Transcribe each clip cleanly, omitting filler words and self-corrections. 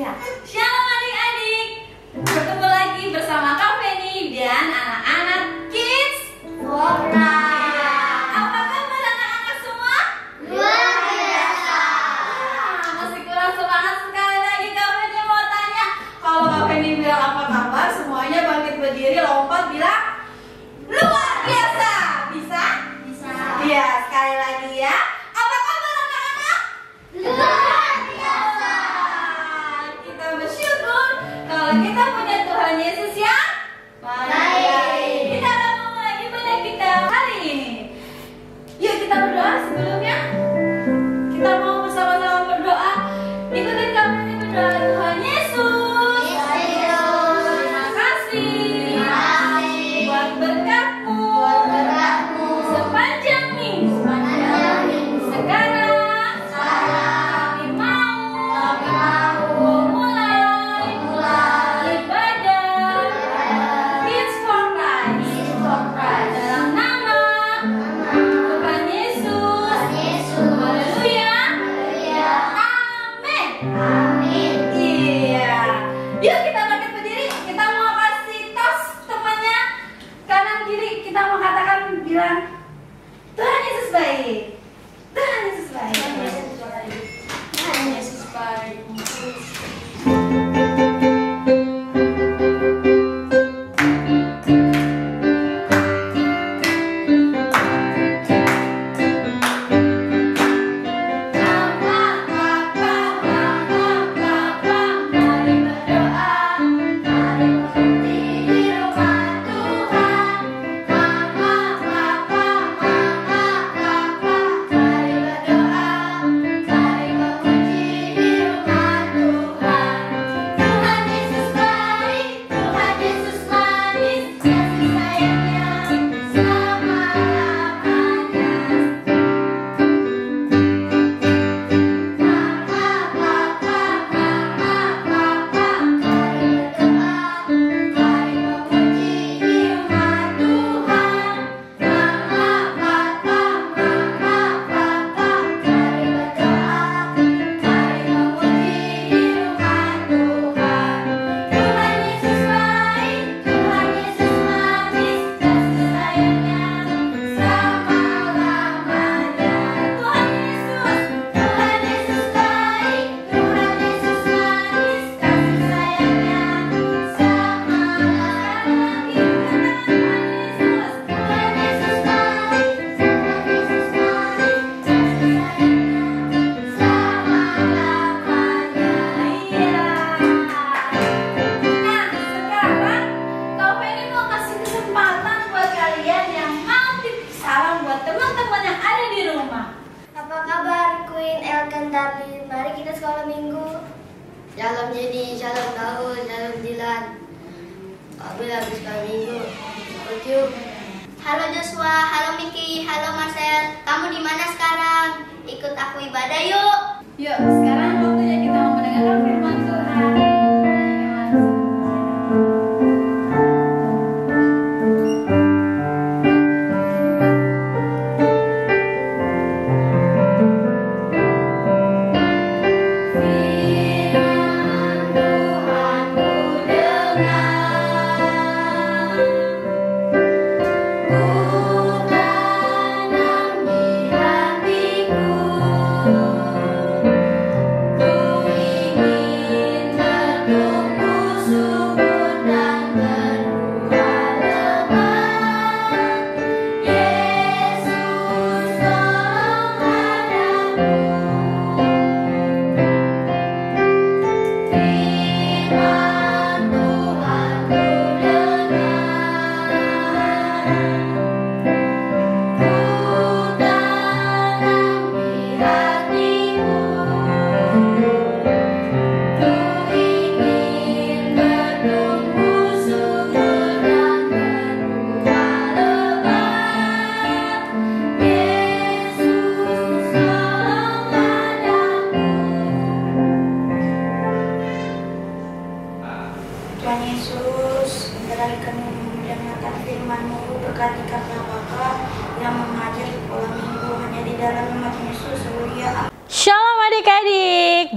Ya, shalom adik-adik, bertemu lagi bersama Kak Feni dan anak-anak Kids Flora. Apa kabar anak-anak semua? Luar biasa. Masih kurang semangat sekali lagi. Kak Feni mau tanya, kalau Kak Feni bilang apa kabar, semuanya bangkit berdiri, lompat bilang luar biasa. Bisa? Bisa. Iya, sekali lagi ya. Apa kabar anak-anak? Luar biasa. Kita bersyukur kalau kita punya Tuhan Yesus yang baik. Kita akan memulai ibadah kita hari ini. Yuk kita berdoa sebelumnya. Kita mau bersama-sama berdoa. Ikutin kami berdoa. Tuhan Yesus, terima kasih buat berkat-Mu sepanjang minggu. Sekarang kami mau memulai ibadah Kids for Christ dalam nama Tuhan Yesus. Haleluya. Amin. Iya. Yuk kita bangkit berdiri. Kita mau kasih tos temannya kanan kiri. Kita mau katakan bilang Tuhan Yesus baik. Tuhan Yesus baik. Tuhan Yesus baik. Mari berdoa, mari berhenti di rumah Tuhan. Mama, papa, mari berdoa, mari memuji di rumah Tuhan. Tuhan Yesus baik, Tuhan Yesus manis, kasih sayangnya selama-lamanya. Teman-teman yang ada di rumah. Apa kabar Queen Elkan Darlin? Mari kita sekolah minggu. Shalom Jenny, shalom Daud, shalom Dilan. Kami lagi sekolah minggu. Yuk. Halo Joshua, halo Miki, halo Marcel. Kamu di mana sekarang? Ikut aku ibadah yuk. Yuk, sekarang waktunya kita mau mendengarkan firman Tuhan. Ku tanam di hati.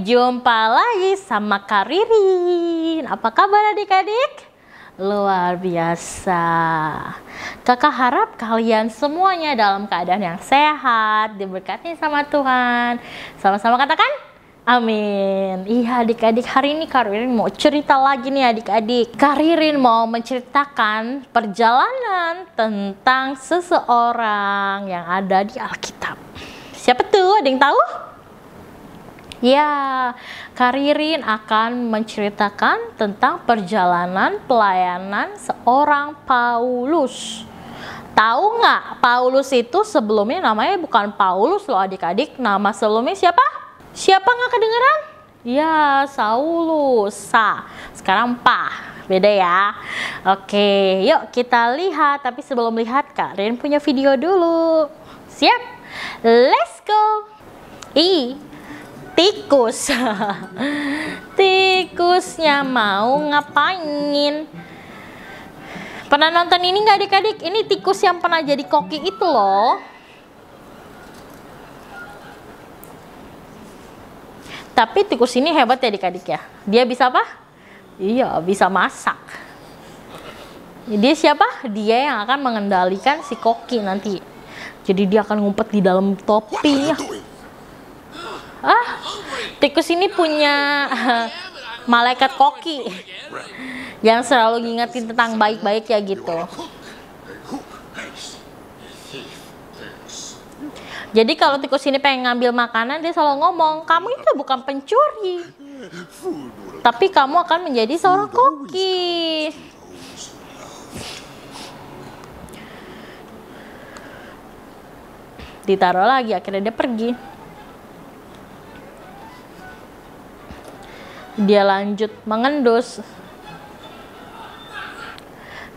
Jumpa lagi sama Kak Ririn. Apa kabar adik-adik? Luar biasa. Kakak harap kalian semuanya dalam keadaan yang sehat, diberkati sama Tuhan. Sama-sama katakan amin. Iya adik-adik, hari ini Kak Ririn mau cerita lagi nih adik-adik. Kak Ririn mau menceritakan perjalanan tentang seseorang yang ada di Alkitab. Siapa tuh? Ada yang tahu? Ya, Kak Ririn akan menceritakan tentang perjalanan pelayanan seorang Paulus. Tahu nggak, Paulus itu sebelumnya namanya bukan Paulus loh adik-adik. Nama sebelumnya siapa? Siapa nggak kedengeran? Ya, Saulus. Sekarang beda ya. Oke, yuk kita lihat. Tapi sebelum lihat, Kak Ririn punya video dulu. Siap? Let's go. Tikus. Tikusnya mau ngapain? Pernah nonton ini nggak adik-adik? Ini tikus yang pernah jadi koki itu loh. Tapi tikus ini hebat ya adik-adik ya. Dia bisa apa? Iya, bisa masak. Dia siapa? Dia yang akan mengendalikan si koki nanti. Jadi dia akan ngumpet di dalam topinya. Tikus ini punya malaikat koki yang selalu ngingetin tentang baik-baik ya gitu. Jadi kalau tikus ini pengen ngambil makanan, dia selalu ngomong, kamu itu bukan pencuri, tapi kamu akan menjadi seorang koki. Ditaruh lagi, akhirnya dia pergi. Dia lanjut mengendus.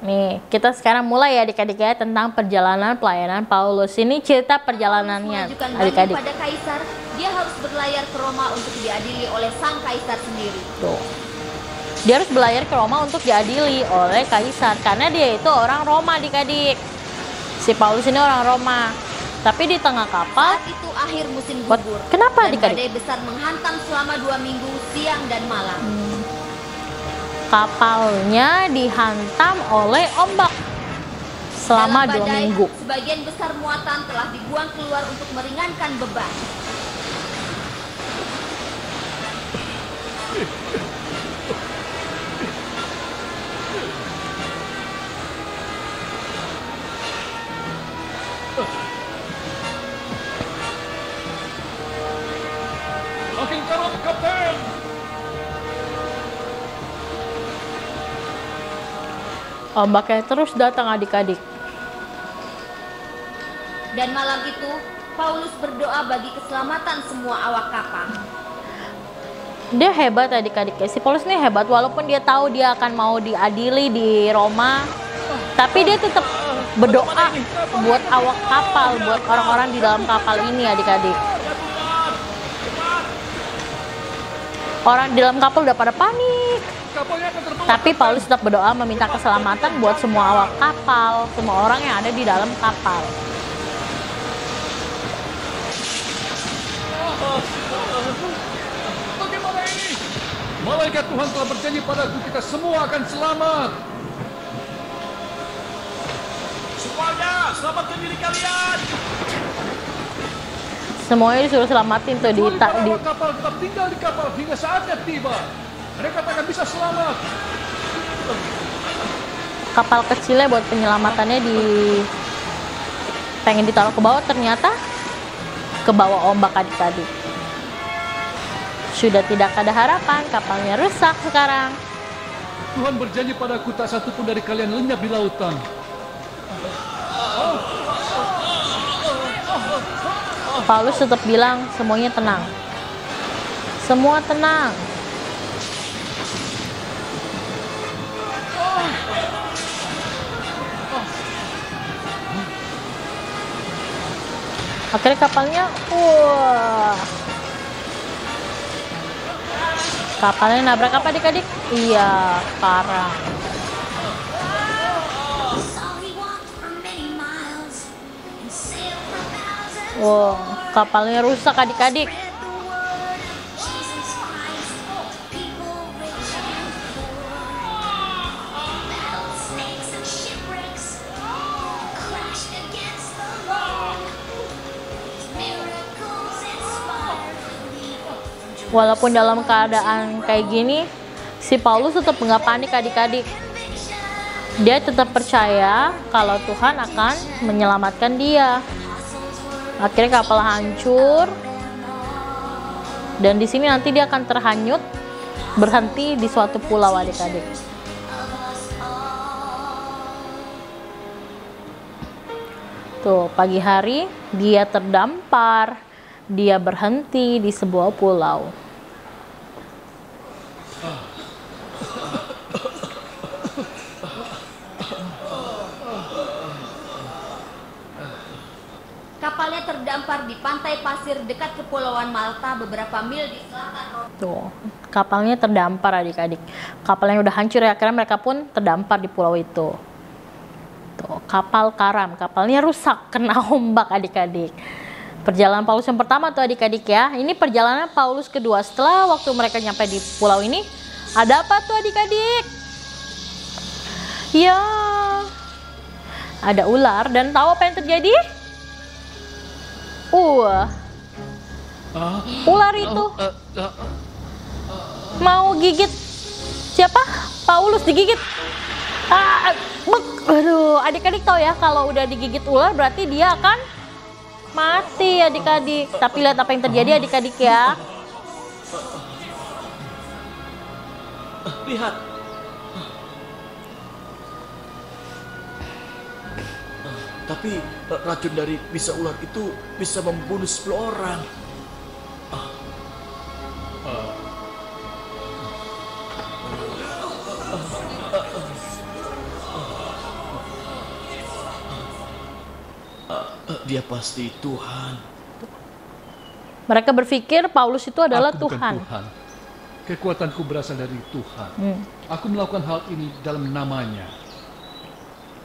Nih, kita sekarang mulai ya adik-adik ya tentang perjalanan pelayanan Paulus. Ini cerita perjalanannya adik-adik. Pada kaisar, dia harus berlayar ke Roma untuk diadili oleh sang kaisar sendiri. Tuh. Dia harus berlayar ke Roma untuk diadili oleh kaisar karena dia itu orang Roma adik-adik. Si Paulus ini orang Roma. Tapi di tengah kapal Saat itu akhir musim gugur. Kenapa dan adik-adik? badai besar menghantam selama 2 minggu siang dan malam. Kapalnya dihantam oleh ombak selama Dalam 2 badai, minggu. sebagian besar muatan telah dibuang keluar untuk meringankan beban. Makin karat, Kapten! Ombaknya terus datang adik-adik. Dan malam itu, Paulus berdoa bagi keselamatan semua awak kapal. Dia hebat adik-adik. Si Paulus ini hebat walaupun dia tahu dia akan mau diadili di Roma. Tapi dia tetap berdoa buat awak kapal, buat orang-orang di dalam kapal ini adik-adik. Orang di dalam kapal udah pada panik. Tapi Paulus tetap berdoa meminta keselamatan buat semua awak kapal, semua orang yang ada di dalam kapal. Bagaimana ini? Malaikat Tuhan telah berjanji padaku kita semua akan selamat. Semuanya, selamatkan diri kalian. Semuanya disuruh selamatin tuh di kapal tetap tinggal di kapal hingga saatnya tiba. Mereka tak akan bisa selamat. kapal kecilnya buat penyelamatannya pengen ditaruh ke bawah, ternyata ke bawah ombak adik-adik. Sudah tidak ada harapan, kapalnya rusak sekarang. Tuhan berjanji padaku tak satu pun dari kalian lenyap di lautan. Paulus tetap bilang semuanya tenang. Semua tenang. Akhirnya kapalnya, kapalnya nabrak apa adik-adik? Iya, karang. Wow, kapalnya rusak adik-adik. Walaupun dalam keadaan kayak gini, si Paulus tetap nggak panik adik-adik. Dia tetap percaya kalau Tuhan akan menyelamatkan dia. Akhirnya kapal hancur, dan di sini nanti dia akan terhanyut, berhenti di suatu pulau adik-adik. Tuh, pagi hari dia terdampar, dia berhenti di sebuah pulau. Kapalnya terdampar di pantai pasir dekat Kepulauan Malta beberapa mil di selatan Roma. Tuh, kapalnya terdampar adik-adik. Kapalnya udah hancur ya, akhirnya mereka pun terdampar di pulau itu. Tuh, kapal karam, kapalnya rusak, kena ombak adik-adik. Perjalanan Paulus yang pertama tuh adik-adik ya. Ini perjalanan Paulus kedua. Setelah waktu mereka nyampe di pulau ini, ada apa tuh adik-adik? Ya, ada ular, dan tahu apa yang terjadi? Ular itu mau gigit siapa? Paulus digigit. Aduh, adik-adik tahu ya, kalau udah digigit ular berarti dia akan mati adik-adik. Tapi lihat apa yang terjadi adik-adik ya. Lihat. Tapi racun dari bisa ular itu bisa membunuh 10 orang. Dia pasti Tuhan. Mereka berpikir Paulus itu adalah Aku bukan Tuhan. Kekuatanku berasal dari Tuhan. Aku melakukan hal ini dalam namanya.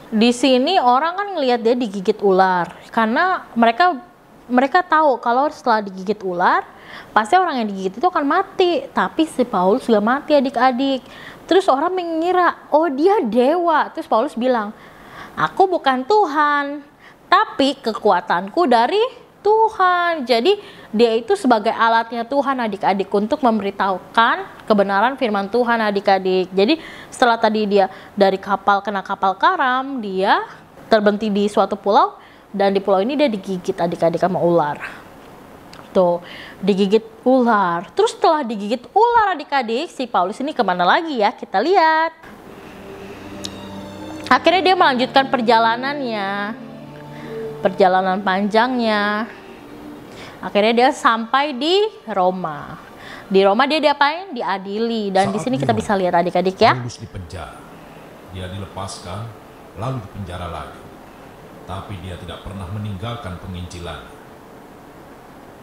Di sini orang kan ngelihat dia digigit ular, karena mereka tahu kalau setelah digigit ular pasti orang yang digigit itu akan mati. Tapi si Paulus juga mati adik-adik. Terus orang mengira, oh dia dewa. Terus Paulus bilang, aku bukan Tuhan, tapi kekuatanku dari Tuhan. Jadi dia itu sebagai alatnya Tuhan adik-adik untuk memberitahukan kebenaran firman Tuhan adik-adik. Jadi setelah tadi dia dari kapal kena kapal karam, dia terberhenti di suatu pulau, dan di pulau ini dia digigit adik-adik sama ular. Tuh, digigit ular. Terus setelah digigit ular adik-adik, si Paulus ini kemana lagi ya? Kita lihat. Akhirnya dia melanjutkan perjalanannya. Perjalanan panjangnya. Akhirnya dia sampai di Roma. Di Roma dia diapain? Diadili. Dan di sini kita bisa lihat adik-adik ya. Paulus dipenjara. Dia dilepaskan, lalu dipenjara lagi. Tapi dia tidak pernah meninggalkan penginjilan.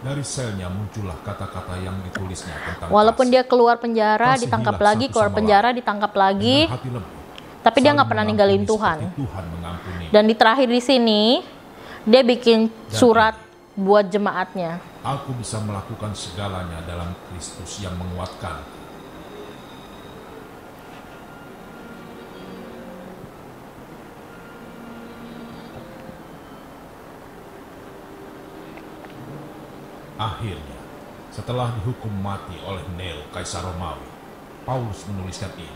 Dari selnya muncullah kata-kata yang ditulisnya tentang walaupun kasih. dia keluar penjara, Kasihilah ditangkap lagi, satu keluar sama penjara, lain. ditangkap lagi. Dengan hati lembut, Tapi dia saling nggak pernah ninggalin mengampuni Tuhan. seperti Tuhan mengampuni. Dan di terakhir di sini dia bikin surat buat jemaatnya. Aku bisa melakukan segalanya dalam Kristus yang menguatkan. Akhirnya, setelah dihukum mati oleh Nero Kaisar Romawi, Paulus menuliskan ini.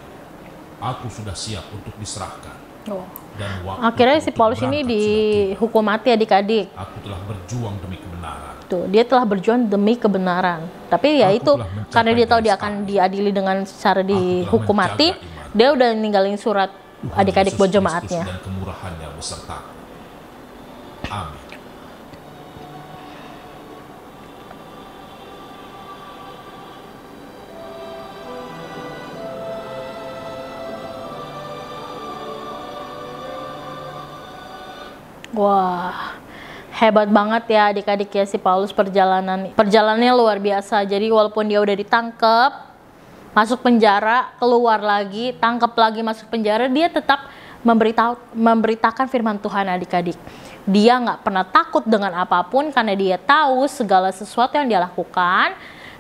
Aku sudah siap untuk diserahkan. Dan waktu Akhirnya si untuk Paulus ini berangkat sudah dihukum mati adik-adik. tiba. Aku telah berjuang demi kebenaran. Tuh, dia telah berjuang demi kebenaran. Tapi ya Aku itu telah mencapai karena dia tahu dia garis akan akhir. diadili dengan cara dihukum menjaga mati, iman. dia udah ninggalin surat Tuhan adik-adik Yesus buat Kristus jemaatnya. Dan kemurahannya besertaku. Amin. Wah, hebat banget ya adik-adik ya si Paulus perjalanannya luar biasa. Jadi walaupun dia udah ditangkap, masuk penjara, keluar lagi, tangkap lagi, masuk penjara, dia tetap memberitakan firman Tuhan adik-adik. Dia nggak pernah takut dengan apapun karena dia tahu segala sesuatu yang dia lakukan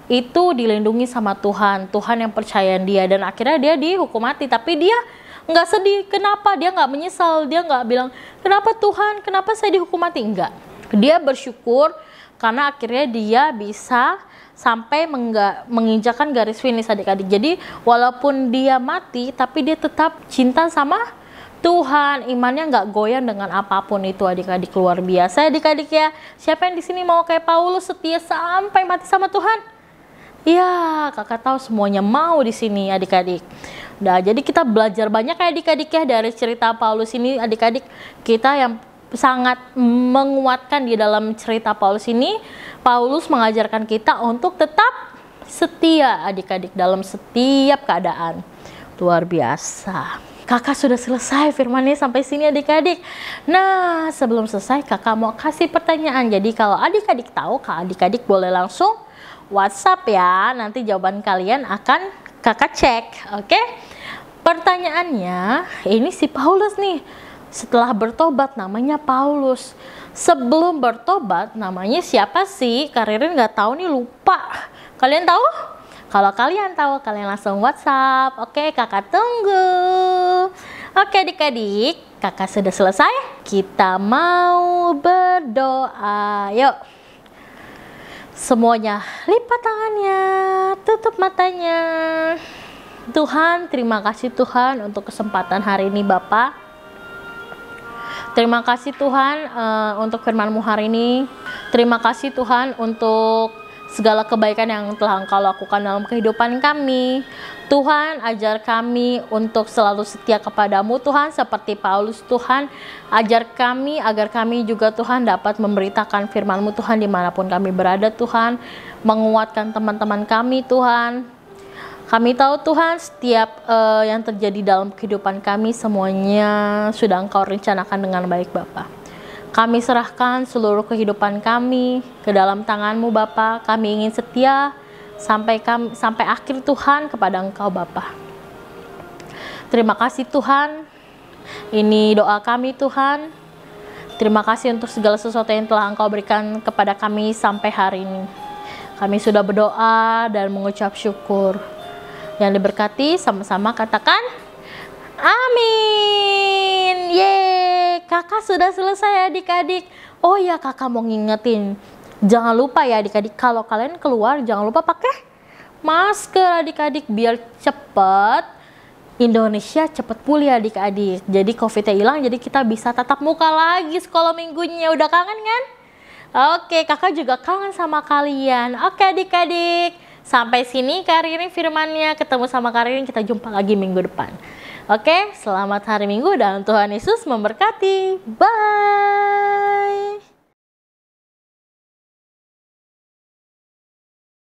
itu dilindungi sama Tuhan. Tuhan yang percayaan dia, dan akhirnya dia dihukum mati. Tapi dia nggak sedih. Kenapa? Dia nggak menyesal. Dia nggak bilang, kenapa Tuhan, kenapa saya dihukum mati? Enggak. Dia bersyukur karena akhirnya dia bisa sampai menginjakan garis finish adik-adik. Jadi walaupun dia mati, tapi dia tetap cinta sama Tuhan, imannya nggak goyang dengan apapun itu adik-adik. Luar biasa adik-adik ya. Siapa yang di sini mau kayak Paulus setia sampai mati sama Tuhan? Ya, kakak tahu semuanya mau di sini adik-adik. Nah, jadi kita belajar banyak ya adik-adik ya dari cerita Paulus ini adik-adik. Kita yang sangat menguatkan di dalam cerita Paulus ini. Paulus mengajarkan kita untuk tetap setia adik-adik dalam setiap keadaan. Luar biasa. Kakak sudah selesai firmannya sampai sini adik-adik. Nah, sebelum selesai kakak mau kasih pertanyaan. Jadi kalau adik-adik tahu, adik-adik boleh langsung WhatsApp ya. Nanti jawaban kalian akan kakak cek. Oke? Pertanyaannya, ini si Paulus nih. Setelah bertobat namanya Paulus. Sebelum bertobat namanya siapa sih? Kak Ririn nggak tahu nih, lupa. Kalian tahu? Kalau kalian tahu, kalian langsung WhatsApp. Oke, kakak tunggu. Oke adik-adik, kakak sudah selesai. Kita mau berdoa. Yuk. Semuanya lipat tangannya, tutup matanya. Tuhan, terima kasih Tuhan untuk kesempatan hari ini Bapak. Terima kasih Tuhan untuk firman-Mu hari ini. Terima kasih Tuhan untuk segala kebaikan yang telah Engkau lakukan dalam kehidupan kami. Tuhan, ajar kami untuk selalu setia kepadamu Tuhan, seperti Paulus Tuhan. Ajar kami agar kami juga Tuhan dapat memberitakan firman-Mu Tuhan dimanapun kami berada Tuhan. Menguatkan teman-teman kami Tuhan. Kami tahu Tuhan setiap yang terjadi dalam kehidupan kami semuanya sudah Engkau rencanakan dengan baik Bapa. Kami serahkan seluruh kehidupan kami ke dalam tangan-Mu Bapa. Kami ingin setia sampai akhir Tuhan kepada Engkau Bapa. Terima kasih Tuhan. Ini doa kami Tuhan. Terima kasih untuk segala sesuatu yang telah Engkau berikan kepada kami sampai hari ini. Kami sudah berdoa dan mengucap syukur. Yang diberkati sama-sama katakan amin. Yeay, kakak sudah selesai adik-adik. Oh ya, kakak mau ngingetin, jangan lupa ya adik-adik, kalau kalian keluar jangan lupa pakai masker adik-adik, biar cepet Indonesia cepet pulih adik-adik. Jadi COVID-nya hilang, jadi kita bisa tatap muka lagi sekolah minggunya. Udah kangen kan? Oke, kakak juga kangen sama kalian. Oke adik-adik, sampai sini Kak Ririn firmannya. Ketemu sama Kak Ririn, kita jumpa lagi minggu depan. Oke, selamat hari Minggu dan Tuhan Yesus memberkati. Bye.